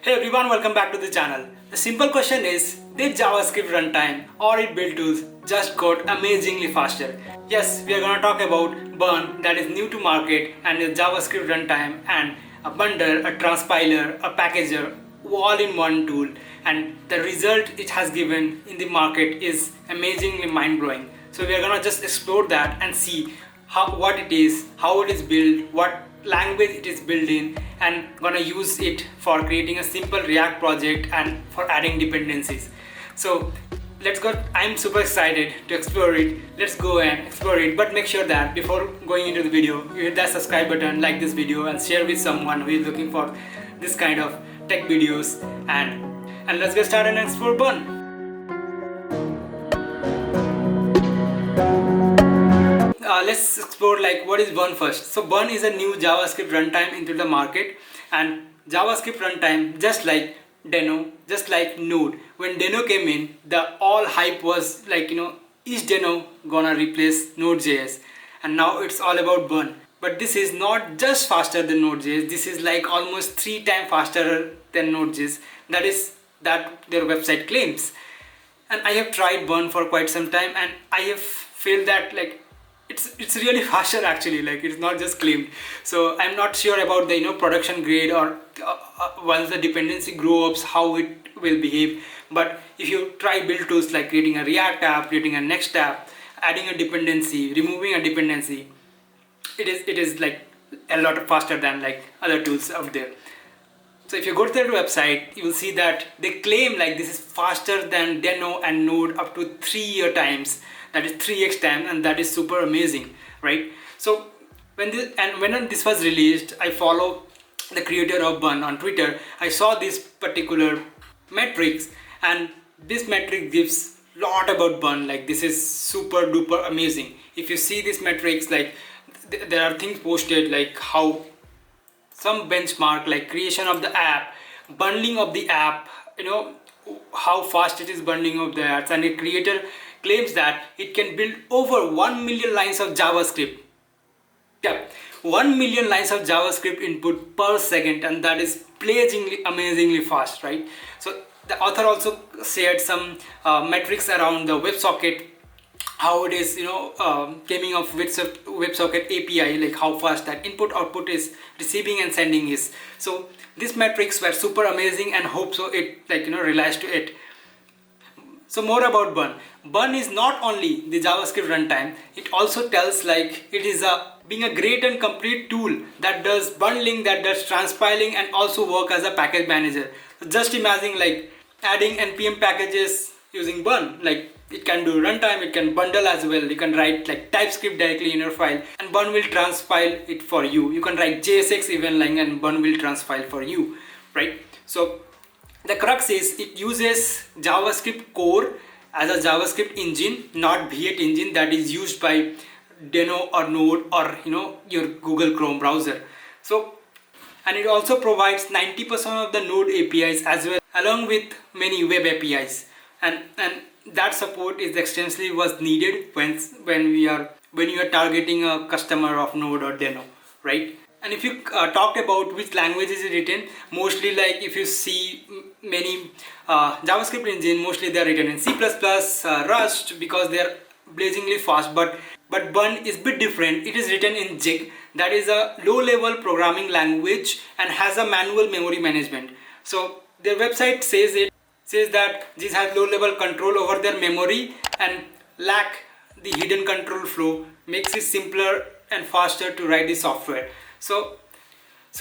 Hey everyone, welcome back to the channel. The simple question is, did JavaScript runtime or its build tools just got amazingly faster? Yes, we are gonna talk about Burn that is new to market and is JavaScript runtime and a bundler, a transpiler, a packager, all in one tool, and the result it has given in the market is amazingly mind-blowing. So we are gonna just explore that and see what it is, how it is built, what language it is built in, and gonna use it for creating a simple React project and for adding dependencies. So let's go. I'm super excited to explore it. Let's go and explore it, but make sure that before going into the video you hit that subscribe button, like this video, and share with someone who is looking for this kind of tech videos. And let's get started and explore Burn. Let's explore like what is Burn first. So Burn is a new JavaScript runtime into the market, and JavaScript runtime, just like Deno, just like Node. When Deno came in, the all hype was like, is Deno gonna replace Node.js? And now it's all about Burn. But this is not just faster than Node.js. This is like almost 3 times faster than Node.js. That is that their website claims. And I have tried Burn for quite some time, and I have felt that like it's really faster actually, like it's not just claimed. So I'm not sure about the production grade or once the dependency grows up how it will behave. But if you try build tools like creating a React app, creating a Next app, adding a dependency, removing a dependency, it is like a lot faster than like other tools out there. So if you go to their website, you will see that they claim like this is faster than Deno and Node up to 3 times. That is 3x time, and that is super amazing, right? So when this was released, I follow the creator of Burn on Twitter. I saw this particular metrics, and this metric gives lot about Burn. Like this is super duper amazing. If you see these metrics, like there are things posted like how some benchmark like creation of the app, bundling of the app, how fast it is bundling of the apps, and the creator claims that it can build over 1 million lines of JavaScript. Yeah, 1 million lines of JavaScript input per second, and that is blazingly amazingly fast, right? So the author also shared some metrics around the WebSocket, how it is coming up with WebSocket API, like how fast that input output is receiving and sending is. So these metrics were super amazing, and hope so it relies to it. So more about Burn. Burn is not only the JavaScript runtime, it also tells like it is being a great and complete tool that does bundling, that does transpiling, and also work as a package manager. So just imagine like adding npm packages using Burn. Like it can do runtime, it can bundle as well. You can write like TypeScript directly in your file, and Burn will transpile it for you. You can write JSX event line, and Burn will transpile for you, right? So the crux is it uses JavaScript core as a JavaScript engine, not V8 engine that is used by Deno or Node or your Google Chrome browser. So, and it also provides 90% of the Node APIs as well, along with many web APIs, and that support is extensively was needed when you are targeting a customer of Node or Deno, right? And if you talked about which language is it written, mostly like if you see many JavaScript engine, mostly they are written in C++, Rust, because they are blazingly fast. But Burn is a bit different. It is written in Jig, that is a low-level programming language and has a manual memory management. So their website says that this has low-level control over their memory and lack the hidden control flow, makes it simpler and faster to write the software. So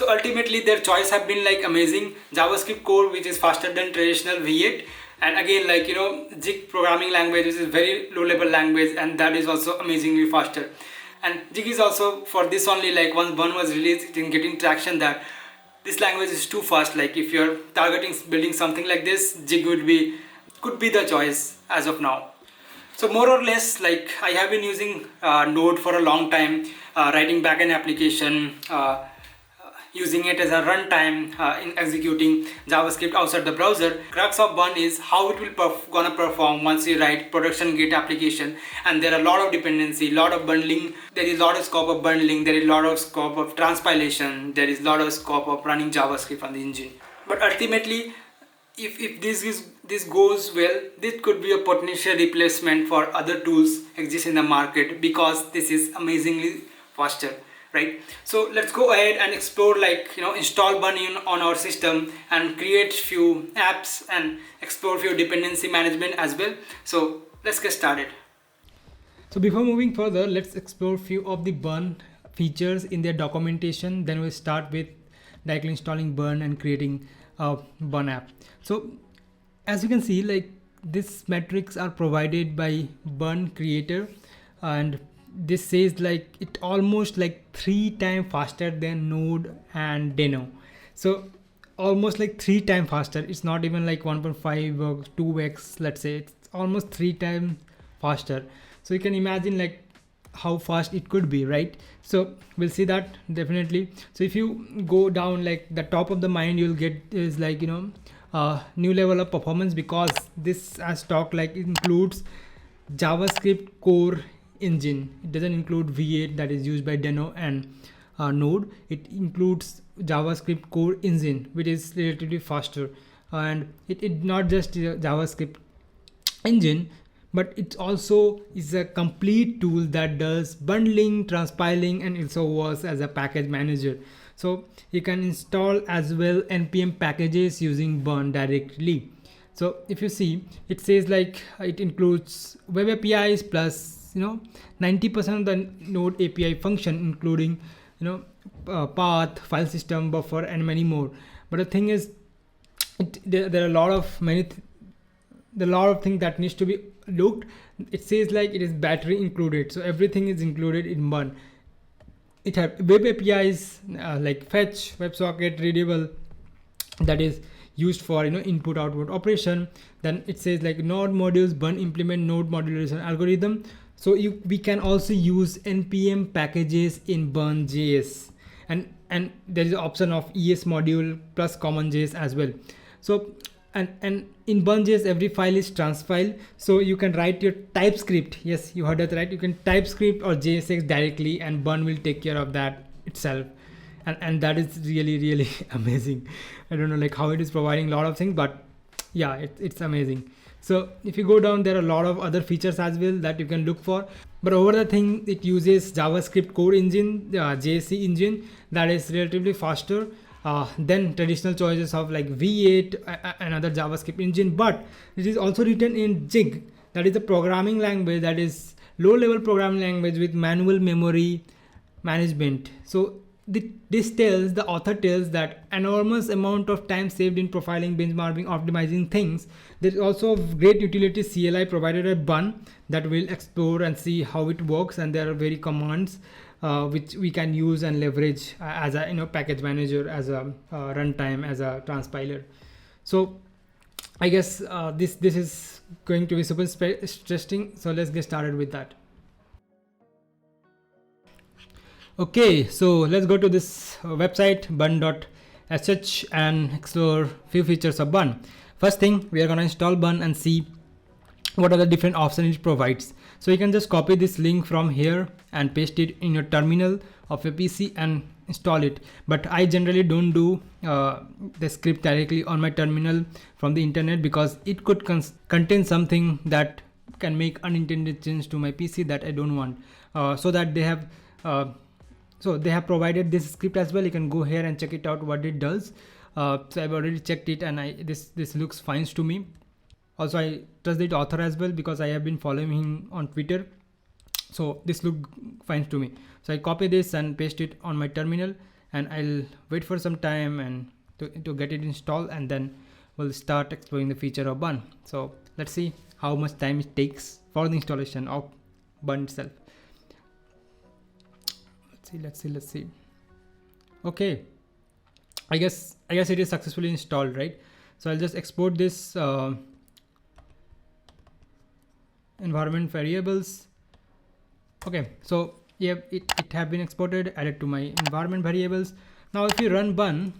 ultimately their choice have been like amazing. JavaScript core, which is faster than traditional V8, and again like Jig programming language, which is very low level language, and that is also amazingly faster. And Jig is also for this only, like once Burn was released, it is getting traction that this language is too fast. Like if you're targeting building something like this, Jig could be the choice as of now. So more or less, like I have been using Node for a long time, writing backend application, using it as a runtime in executing JavaScript outside the browser. Crux of Burn is how it will gonna perform once you write production gate application, and there are a lot of dependency, lot of bundling. There is a lot of scope of bundling. There is a lot of scope of transpilation. There is a lot of scope of running JavaScript on the engine. But ultimately, if this goes well, this could be a potential replacement for other tools exist in the market, because this is amazingly faster, right? So let's go ahead and explore, like, install Bun on our system and create few apps and explore few dependency management as well. So let's get started. So before moving further, let's explore few of the Bun features in their documentation. Then we'll start with directly installing Bun and creating a Bun app. So as you can see, like, these metrics are provided by Bun creator, and this says like it almost like 3 times faster than Node and Deno. So almost like 3 times faster. It's not even like 1.5 or 2x, let's say. It's almost 3 times faster. So you can imagine like how fast it could be, right? So we'll see that definitely. So if you go down, like the top of the mind you'll get is like, new level of performance, because this, as talk, like, includes JavaScript core engine. It doesn't include V8 that is used by Deno and Node. It includes JavaScript core engine, which is relatively faster, and it not just JavaScript engine, but it also is a complete tool that does bundling, transpiling, and also works as a package manager. So you can install as well npm packages using Bun directly. So if you see, it says like it includes web APIs plus 90% of the Node API function, including path, file system, buffer, and many more. But the thing is, there are a lot of things that needs to be looked. It says like it is battery included, so everything is included in Bun. It have web APIs like fetch, WebSocket, readable, that is used for input output operation. Then it says like node modules, Bun implement node modulation algorithm. So we can also use npm packages in Bun.js, and there is an option of ES module plus CommonJS as well. So and in Bun.js every file is transpile, so you can write your TypeScript. Yes, you heard that right. You can TypeScript or JSX directly, and Bun will take care of that itself. And that is really amazing. I don't know like how it is providing a lot of things, but yeah, it's amazing. So if you go down, there are a lot of other features as well that you can look for. But over the thing, it uses JavaScript core engine, JSC engine, that is relatively faster than traditional choices of like V8 and other JavaScript engine. But it is also written in Jig, that is a programming language, that is low level programming language with manual memory management. So the author tells that enormous amount of time saved in profiling, benchmarking, optimizing things. There is also great utility CLI provided by Bun that we'll explore and see how it works, and there are very commands which we can use and leverage as a package manager, as a runtime, as a transpiler. So I guess this is going to be super interesting. So let's get started with that. Okay, so let's go to this website bun.sh and explore few features of Bun. First thing, we are going to install Bun and see what are the different options it provides. So you can just copy this link from here and paste it in your terminal of your PC and install it. But I generally don't do the script directly on my terminal from the internet, because it could contain something that can make unintended change to my PC that I don't want. So that they have provided this script as well. You can go here and check it out what it does. So I've already checked it, and this looks fine to me. Also, I trust the author as well because I have been following him on Twitter. So this looked fine to me. So I copy this and paste it on my terminal, and I'll wait for some time and to get it installed, and then we'll start exploring the feature of Bun. So let's see how much time it takes for the installation of Bun itself. Let's see. Okay, I guess it is successfully installed, right? So I'll just export this environment variables. Okay, so yeah, it have been exported, added to my environment variables. Now if you run Bun,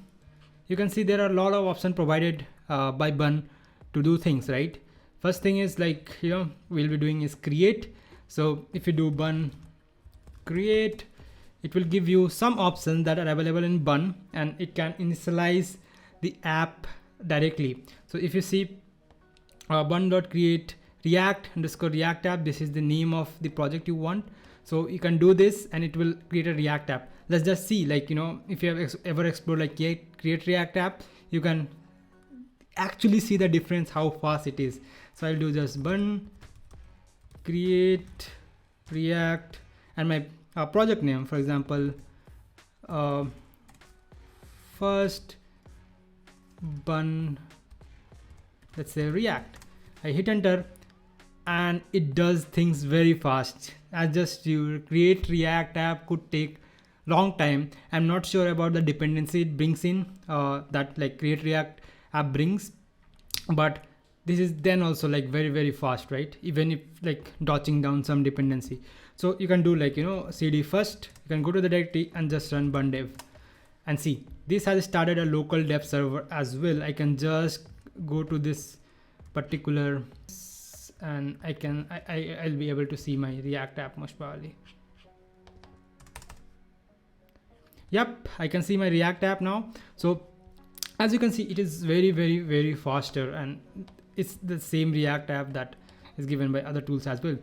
you can see there are a lot of options provided by Bun to do things, right? First thing is like we'll be doing is create. So if you do Bun create, it will give you some options that are available in Bun, and it can initialize the app directly. So if you see bun.create react underscore react app, this is the name of the project you want. So you can do this and it will create a react app. Let's just see, like, you know, if you have ever explored like create react app, you can actually see the difference, how fast it is. So I'll do just bun create react and my project name, for example, first bun, let's say react. I hit enter and it does things very fast. As just you create react app could take long time. I'm not sure about the dependency it brings in, that like create react app brings, but this is then also like very fast, right? Even if like dodging down some dependency. So you can do like, you know, cd first, you can go to the directory and just run bun dev and see this has started a local dev server as well. I can just go to this particular and I'll be able to see my react app most probably. Yep, I can see my react app now. So as you can see, it is very faster, and it's the same react app that is given by other tools as well.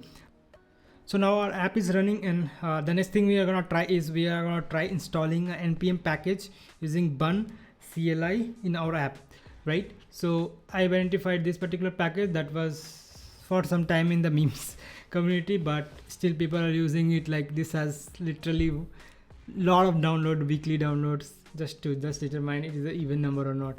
So now our app is running, and the next thing we are gonna try is we are gonna try installing an npm package using bun CLI in our app, right? So I identified this particular package that was for some time in the memes community, but still people are using it. Like this has literally lot of download, weekly downloads, just to determine it is an even number or not.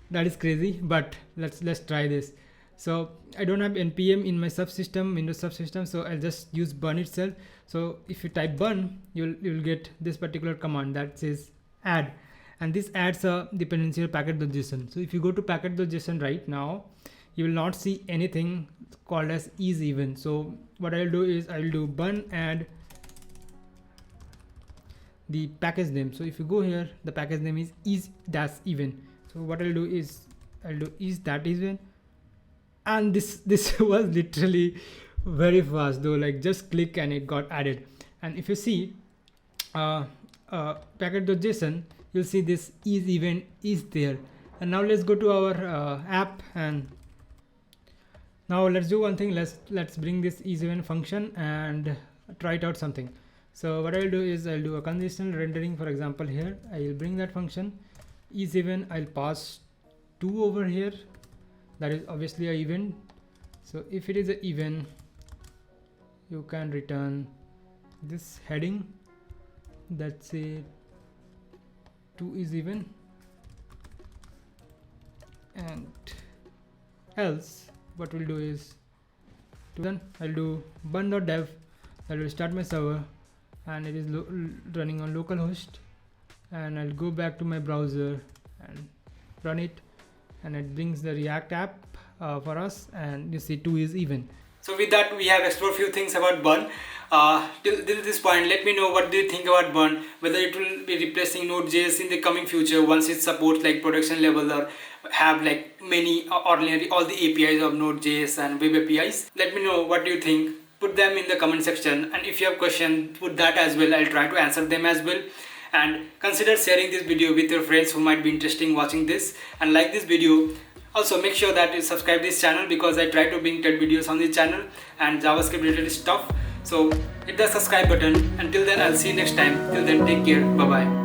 That is crazy, but let's try this. So I don't have npm in my subsystem, Windows subsystem, so I'll just use bun itself. So if you type bun, you'll get this particular command that says add, and this adds a dependency of packet.json. So if you go to packet.json right now, you will not see anything called as is even. So what I'll do is I'll do bun add the package name. So if you go here, the package name is dash even. So what I'll do is I'll do is that even, and this was literally very fast though, like just click and it got added. And if you see packet.json, you'll see this is even is there. And now let's go to our app, and now let's do one thing. Let's bring this is even function and try it out something. So what I'll do is I'll do a conditional rendering. For example, here I'll bring that function is even, I'll pass 2 over here, that is obviously a even. So if it is a even, you can return this heading, that's a 2 is even, and else what we'll do is then I'll do bun.dev, that will start my server, and it is running on localhost, and I'll go back to my browser and run it, and it brings the React app for us, and you see 2 is even. So with that, we have explored a few things about bun. Till this point, let me know what do you think about bun, whether it will be replacing Node.js in the coming future once it supports like production level, or have like many ordinary all the APIs of Node.js and web APIs. Let me know what do you think. Put them in the comment section, and if you have questions, put that as well. I'll try to answer them as well. And consider sharing this video with your friends who might be interested in watching this, and like this video. Also make sure that you subscribe this channel, because I try to bring tech videos on this channel and JavaScript related stuff. So hit the subscribe button. Until then, I'll see you next time. Till then, take care. Bye bye.